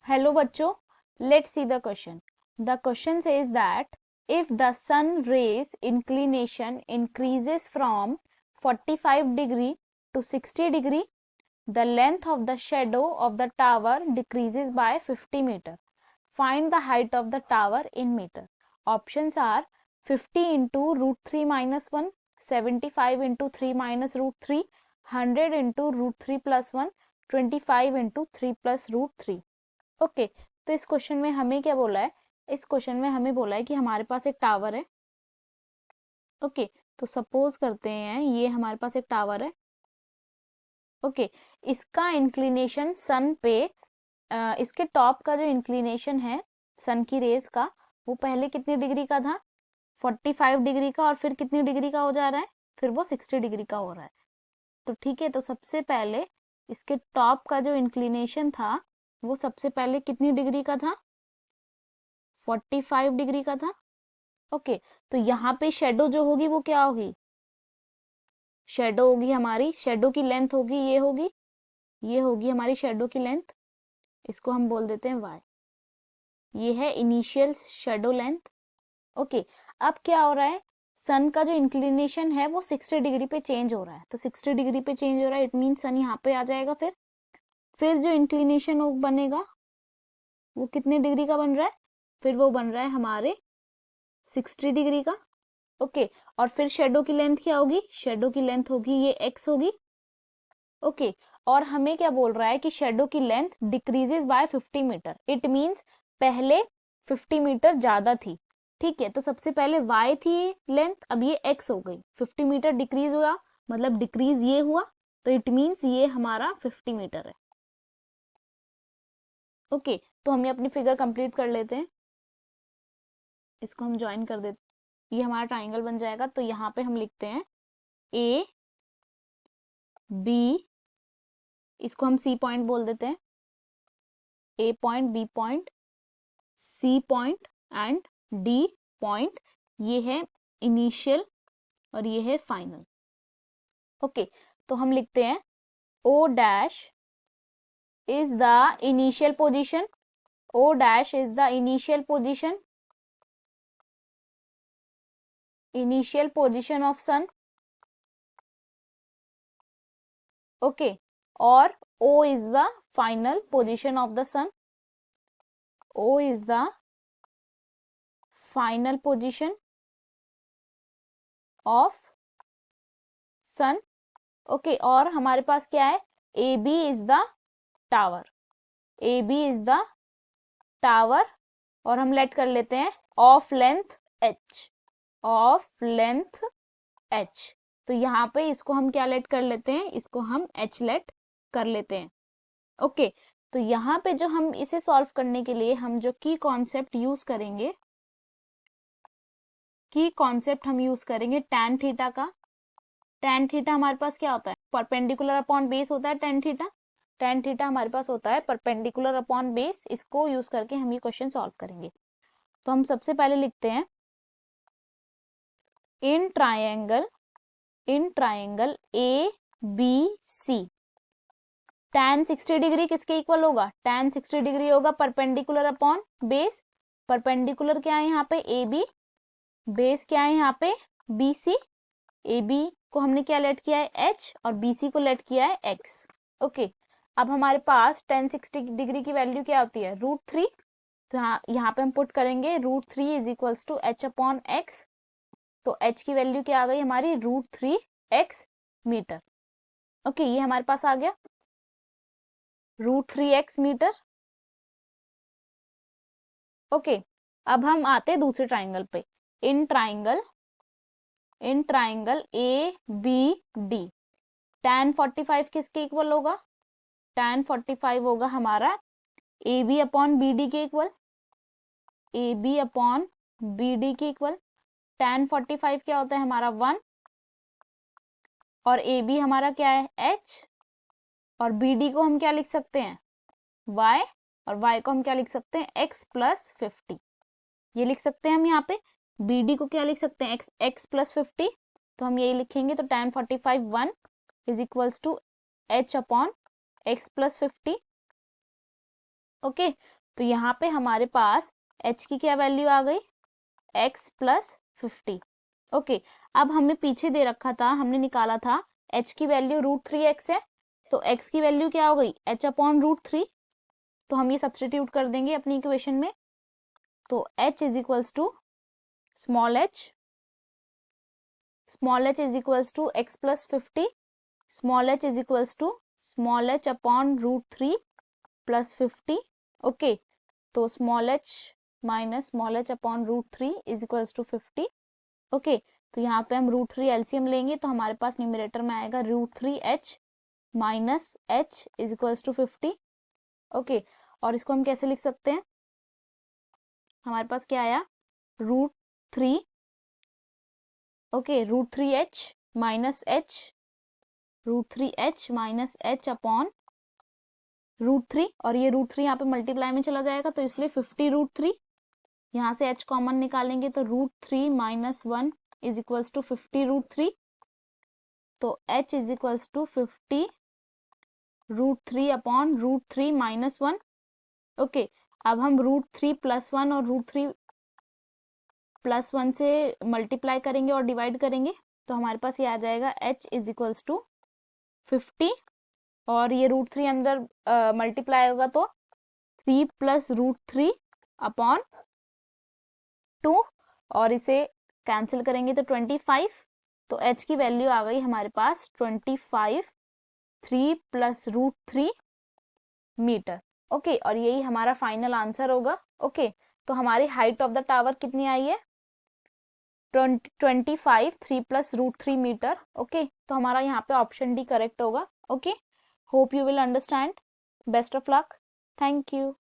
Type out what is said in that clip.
Hello बच्चों, let's see the question. The question says that if the sun rays inclination increases from 45 degree to 60 degree, the length of the shadow of the tower decreases by 50 meter. Find the height of the tower in meter. Options are 50 into root 3 minus 1, 75 into 3 minus root 3, 100 into root 3 plus 1, 25 into 3 plus root 3. Okay तो इस question में हमें क्या बोला है? इस question में हमें बोला है कि हमारे पास एक टावर है. ओके तो सपोज करते हैं ये हमारे पास एक टावर है. ओके इसका इंक्लिनेशन सन पे इसके टॉप का जो इंक्लिनेशन है सन की रेज का वो पहले कितनी डिग्री का था? 45 डिग्री का. और फिर कितनी डिग्री का हो जा रहा है? फिर वो 60 डिग्री का हो रहा है. तो ठीक है, तो सबसे पहले इसके टॉप का जो इंक्लिनेशन था वो सबसे पहले कितनी डिग्री का था? 45 डिग्री का था. ओके तो यहाँ पे शेडो जो होगी वो क्या होगी? शेडो होगी हमारी, शेडो की लेंथ होगी, ये होगी हमारी शेडो की लेंथ. इसको हम बोल देते हैं y. ये है इनिशियल शेडो लेंथ. ओके अब क्या हो रहा है? सन का जो इंक्लिनेशन है वो 60 डिग्री पे चेंज हो रहा है. तो 60 डिग्री पे चेंज हो रहा है, इट मीन सन यहाँ पे आ जाएगा. फिर जो इंक्लिनेशन बनेगा वो कितने डिग्री का बन रहा है? फिर वो बन रहा है हमारे 60 डिग्री का. ओके और फिर शेडो की लेंथ क्या होगी? शेडो की लेंथ होगी ये x होगी. ओके और हमें क्या बोल रहा है कि शेडो की length decreases by 50 metre. It means पहले 50 मीटर ज्यादा थी. ठीक है, तो सबसे पहले y थी लेंथ, अब ये x हो गई. 50 मीटर डिक्रीज हुआ मतलब डिक्रीज ये हुआ, तो इट मींस ये हमारा 50 मीटर है. ओके तो हम ये अपनी फिगर कंप्लीट कर लेते हैं. इसको हम ज्वाइन कर देते, ये हमारा ट्राइंगल बन जाएगा. तो यहाँ पे हम लिखते हैं ए बी, इसको हम सी पॉइंट बोल देते हैं. A point, B point, C point and D point. ये है इनिशियल और ये है फाइनल. ओके तो हम लिखते हैं O dash is the initial position. O dash is the initial position, initial position of sun. Okay और O is the final position of the sun. O is the final position of sun. Okay और हमारे पास क्या है? AB is the tower. AB is the tower और हम late कर लेते हैं of length H. Of length H. तो यहाँ पे इसको हम क्या लेट कर लेते हैं? इसको हम H लेट कर लेते हैं. ओके तो यहाँ पे जो हम इसे सॉल्व करने के लिए हम जो की कॉन्सेप्ट यूज करेंगे, की कॉन्सेप्ट हम यूज करेंगे tan थीटा का. tan थीटा हमारे पास क्या होता है? परपेंडिकुलर अपॉन बेस होता है tan थीटा. tan थीटा हमारे पास होता है परपेंडिकुलर अपॉन बेस. इसको यूज करके हम ये क्वेश्चन सॉल्व करेंगे. तो हम सबसे पहले लिखते हैं in triangle A B C tan 60 degree किसके इक्वल होगा? tan 60 डिग्री होगा परपेंडिकुलर अपॉन बेस. परपेंडिकुलर क्या है यहाँ पे? A B. बेस क्या है यहाँ पे? B C. ए बी को हमने क्या लेट किया है? एच. और बी सी को लेट किया है एक्स. ओके अब हमारे पास tan 60 डिग्री की वैल्यू क्या होती है? √3. तो यहाँ पे हम पुट करेंगे √3 is equals to h upon x. तो एच की वैल्यू क्या आ गई हमारी? √3x metre. ओके ये हमारे पास आ गया √3x मीटर. ओके अब हम आते हैं दूसरे ट्राइंगल पे. In triangle A B D tan 45 किसके इक्वल होगा? tan 45 होगा हमारा A B upon B D के equal. A B upon B D के इक्वल. tan 45 क्या होता है हमारा? 1. और ए बी हमारा क्या है? h. और बी डी को हम क्या लिख सकते हैं? y. और y को हम क्या लिख सकते हैं? x plus 50. ये लिख सकते हैं हम यहाँ पे. बी डी को क्या लिख सकते हैं? x plus 50. तो हम यही लिखेंगे. तो tan 45 1 is equals to h upon x plus 50. Okay तो यहाँ पे हमारे पास h की क्या वैल्यू आ गई, x प्लस 50। ओके अब हमें पीछे दे रखा था, हमने निकाला था h की वैल्यू √3x है, तो x की वैल्यू क्या हो गई, h अपॉन √3। तो हम ये सब्स्टिट्यूट कर देंगे अपनी इक्वेशन में, तो h is equals to small h is equals to x plus 50, small h is equals to small h upon √3 plus 50। Okay तो small h minus small h upon √3 is equals to 50। Okay तो यहाँ पे हम √3 LCM लेंगे तो हमारे पास numerator में आएगा √3h minus h is equals to 50। Okay और इसको हम कैसे लिख सकते हैं, हमारे पास क्या आया, √3 okay √3h minus h, √3h minus h upon √3 और ये √3 यहाँ पे मल्टीप्लाई में चला जाएगा तो इसलिए 50√3, यहाँ से h कॉमन निकालेंगे तो √3 माइनस 1 इज इक्वल्स टू 50√3, तो h is equals to 50√3 upon √3 minus 1। Okay अब हम √3 प्लस 1 और √3 प्लस 1 से मल्टीप्लाई करेंगे और डिवाइड करेंगे तो हमारे पास ये आ जाएगा h इज इक्वल्स टू 50 और ये √3 अंदर मल्टीप्लाई होगा तो 3 प्लस √3 अपॉन 2 और इसे कैंसिल करेंगे तो 25, तो h की वैल्यू आ गई हमारे पास 25, 3 प्लस √3 मीटर। ओके और यही हमारा फाइनल आंसर होगा। ओके तो हमारी हाइट ऑफ द टावर कितनी आई है, 25, 3 प्लस √3 मीटर। ओके तो हमारा यहाँ पे ऑप्शन डी करेक्ट होगा। Okay hope you will understand, best of luck, thank you.